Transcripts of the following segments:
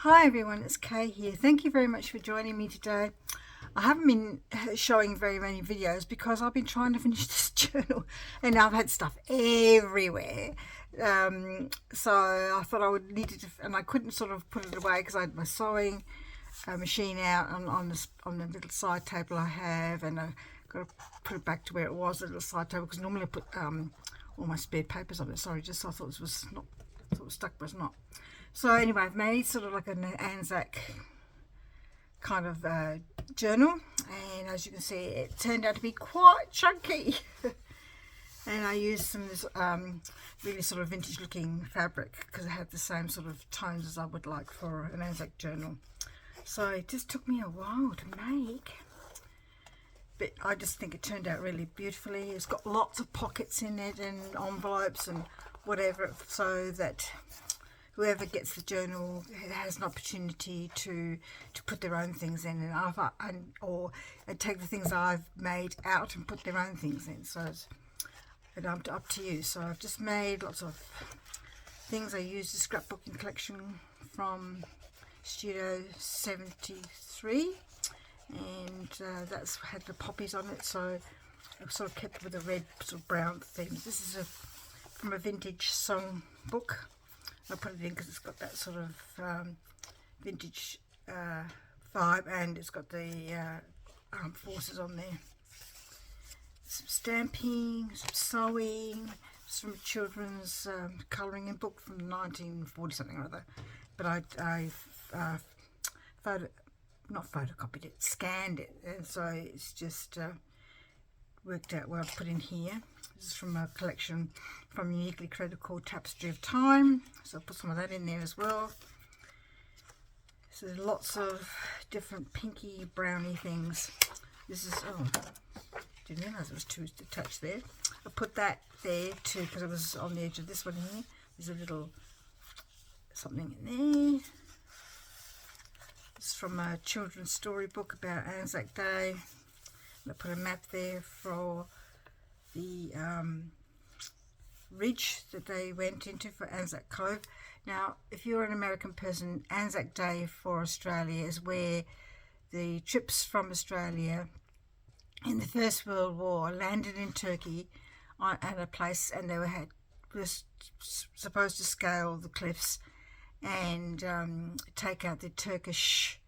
Hi everyone, it's Kay here. Thank you very much for joining me today. I haven't been showing very many videos because I've been trying to finish this journal and I've had stuff everywhere. So I thought I would need it, and I couldn't sort of put it away because I had my sewing machine out on the little side table I have, and I got to put it back to where it was, the little side table, because normally I put all my spare papers on it. Sorry, just I thought this was not, thought it was stuck, but it's not. So anyway, I've made sort of like an Anzac kind of journal, and as you can see, it turned out to be quite chunky. And I used some of this really sort of vintage looking fabric because it had the same sort of tones as I would like for an Anzac journal. So it just took me a while to make, but I just think it turned out really beautifully. It's got lots of pockets in it and envelopes and whatever, so that whoever gets the journal has an opportunity to put their own things in, or take the things I've made out and put their own things in. So it's up to you. So I've just made lots of things. I used a scrapbooking collection from Studio 73, and that's had the poppies on it. So I've sort of kept with a red sort of brown theme. This is from a vintage song book. I put it in because it's got that sort of vintage vibe, and it's got the armed forces on there. Some stamping, some sewing, some children's colouring book from 1940 something or other. But I not photocopied it, scanned it, and so it's just worked out what I've put in here. This is from a collection from Uniquely Creative called Tapestry of Time, so I'll put some of that in there as well. So there's lots of different pinky browny things. This is, oh, didn't realise it was too attached there. I put that there too because it was on the edge of this one here. There's a little something in there. It's from a children's story book about Anzac Day. And I put a map there for the ridge that they went into for Anzac Cove. Now, if you're an American person, Anzac Day for Australia is where the troops from Australia in the First World War landed in Turkey at a place, and they were supposed to scale the cliffs and take out the Turkish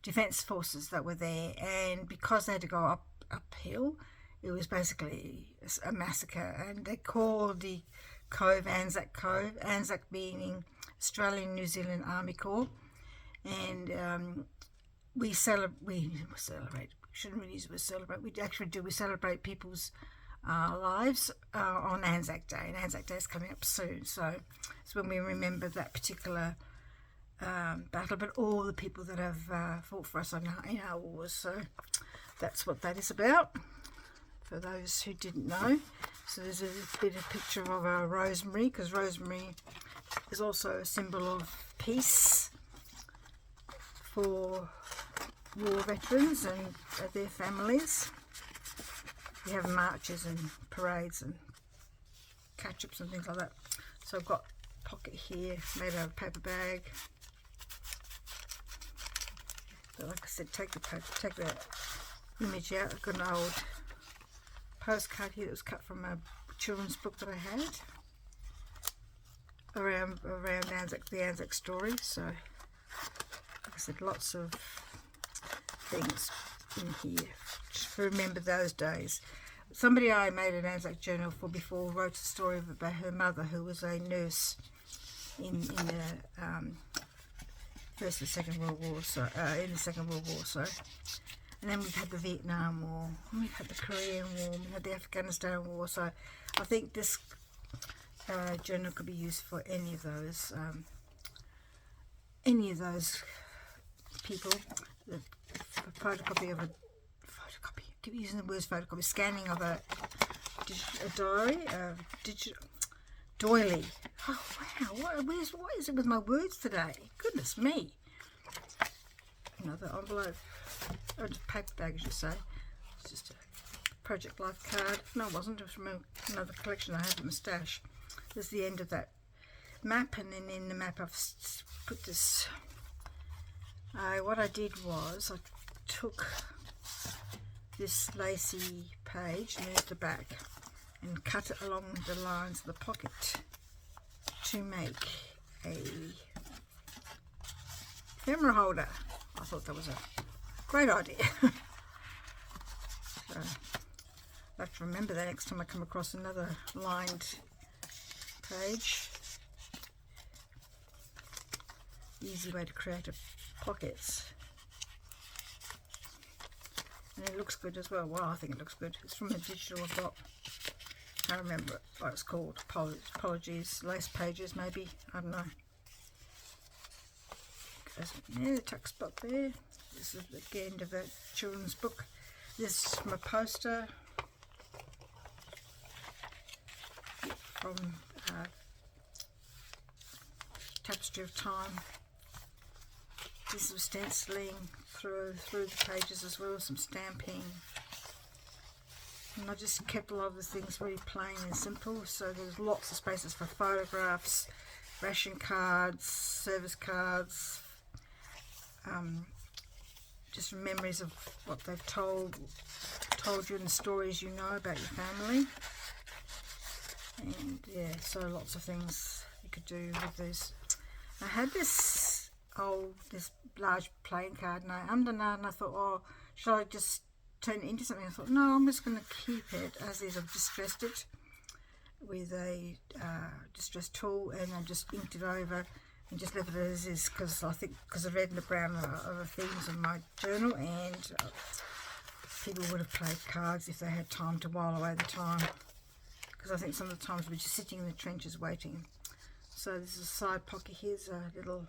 defence forces that were there. And because they had to go uphill, it was basically a massacre, and they called the cove Anzac Cove, Anzac meaning Australian New Zealand Army Corps. And we celebrate, shouldn't really use the word celebrate, we actually do, we celebrate people's lives on Anzac Day, and Anzac Day is coming up soon, so it's when we remember that particular battle, but all the people that have fought for us in our wars. So that's what that is about, for those who didn't know. So there's a bit of picture of a rosemary, because rosemary is also a symbol of peace for war veterans and their families. We have marches and parades and catch-ups and things like that. So I've got a pocket here made out of a paper bag. But like I said, take the image out. I've got an old postcard here that was cut from a children's book that I had around the Anzac story. So like I said, lots of things in here just to remember those days. Somebody I made an Anzac journal for before wrote a story about her mother, who was a nurse in the First and Second World War. So in the Second World War. So, and then we've had the Vietnam War, and we've had the Korean War, and we had the Afghanistan War. So I think this journal could be used for any of those people. The photocopy of a photocopy. I keep using the words photocopy. Scanning of a diary, digital doily. Oh wow! What is it with my words today? Goodness me! Another envelope. Oh, just paper bag, as you say. It's just a Project Life card. No, it wasn't. It was from another collection I had in my stash. This is the end of that map, and then in the map I've put this. What I did was I took this lacy page, moved the back, and cut it along the lines of the pocket to make a ephemera holder. I thought that was a great idea. So I have to remember that next time I come across another lined page. Easy way to create pockets. And it looks good as well. Well, I think it looks good. It's from a digital I've got. I can't remember what it's called. Apologies. Lace pages, maybe. I don't know. Goes in there, the tuck spot there. This is the end of the children's book. This is from a poster from Tapestry of Time. This is stenciling through the pages as well, some stamping. And I just kept a lot of the things very plain and simple, so there's lots of spaces for photographs, ration cards, service cards, just memories of what they've told you and the stories you know about your family. And yeah, so lots of things you could do with these. I had this large playing card and I undone and I thought, oh, should I just turn it into something? I thought, no, I'm just going to keep it as is. I've distressed it with a distress tool, and I just inked it over and just left it as is, because I think because the red and the brown are the themes of my journal, and people would have played cards if they had time to while away the time, because I think some of the times we're just sitting in the trenches waiting. So this is a side pocket. Here's a little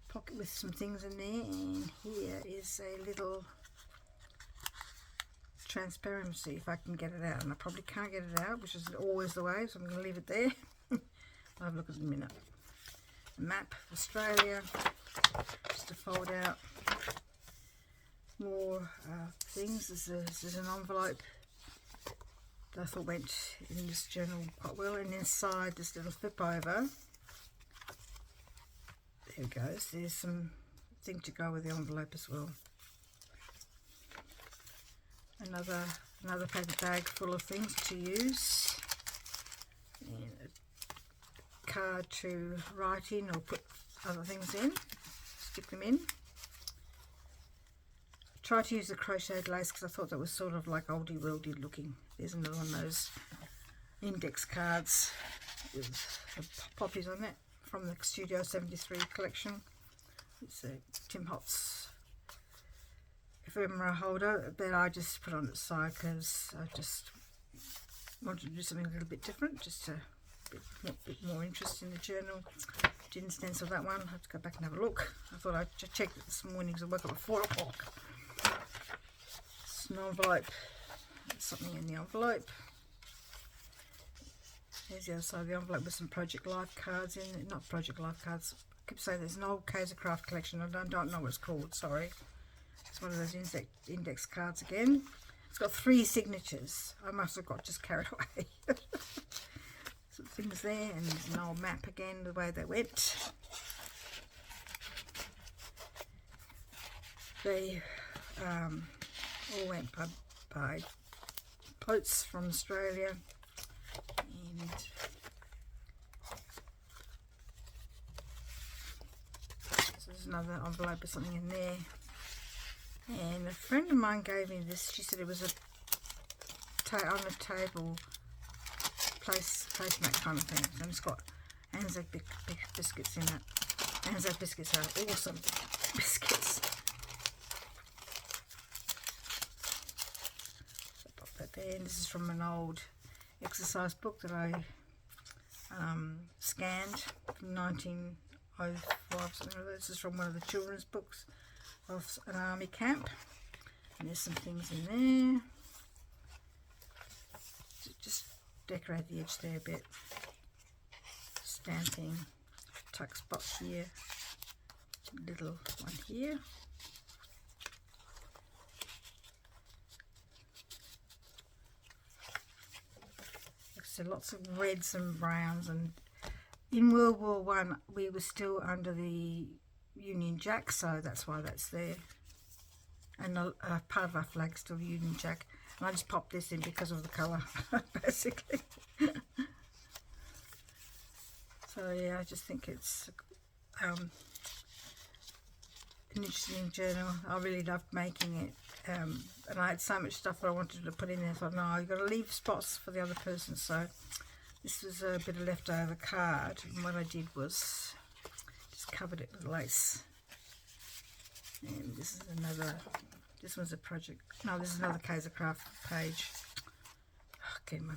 pocket with some things in there, and here is a little transparency, if I can get it out, and I probably can't get it out, which is always the way, so I'm going to leave it there. I'll have a look at it in a minute. A map of Australia, just to fold out. More things. This is an envelope that I thought went in this journal quite well, and inside this little flip over, there it goes, there's some thing to go with the envelope as well. Another paper bag full of things to use, and a card to write in or put other things in, stick them in. I tried to use the crocheted lace because I thought that was sort of like oldie worldy looking. There's another one of those index cards with poppies on it from the Studio 73 collection. It's a Tim Holtz ephemera holder that I just put on its side because I just wanted to do something a little bit different, just a bit more interest in the journal. Didn't stencil that one. I have to go back and have a look. I thought I'd check it this morning because I woke up at 4 o'clock. It's an envelope. There's something in the envelope. There's the other side of the envelope with some Project Life cards in it. Not Project Life cards. I keep saying there's an old Kaiser Craft collection. I don't know what it's called, sorry. It's one of those index cards again. It's got 3 signatures. I must have got just carried away. Some things there, and there's an old map again, the way they went. They all went by boats from Australia, and there's another envelope with something in there. And a friend of mine gave me this. She said it was on the table placemat kind of thing. And it's got Anzac biscuits in it. Anzac biscuits are awesome biscuits. So pop that there. And this is from an old exercise book that I scanned from 1905. Something like that. This is from one of the children's books of an army camp, and there's some things in there. Just decorate the edge there a bit. Stamping, tuck spot here, little one here. So lots of reds and browns and in World War One we were still under the Union Jack, so that's why that's there. And part of our flag's still Union Jack. And I just popped this in because of the colour, basically. So yeah, I just think it's an interesting journal. I really loved making it. And I had so much stuff that I wanted to put in there. So I thought, no, you've got to leave spots for the other person. So this was a bit of leftover card. And what I did was just covered it with lace. And this is another, this one's a project, no, this is another Kaisercraft page. Okay, my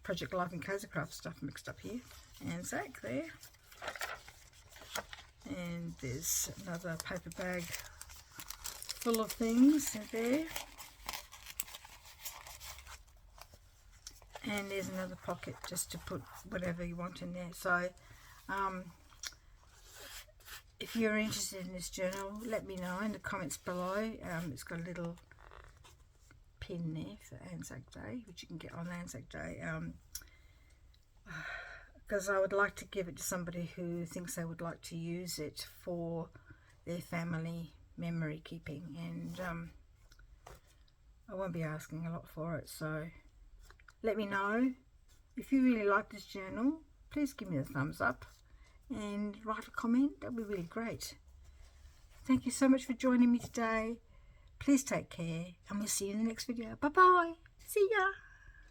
Project Life and Kaisercraft stuff mixed up here. Anzac there. And there's another paper bag full of things there. And there's another pocket just to put whatever you want in there. So if you're interested in this journal, let me know in the comments below. It's got a little pin there for Anzac Day, which you can get on Anzac Day. Because I would like to give it to somebody who thinks they would like to use it for their family memory keeping. And I won't be asking a lot for it, so let me know. If you really like this journal, please give me a thumbs up and write a comment. That would be really great. Thank you so much for joining me today. Please take care, and we'll see you in the next video. Bye bye. See ya.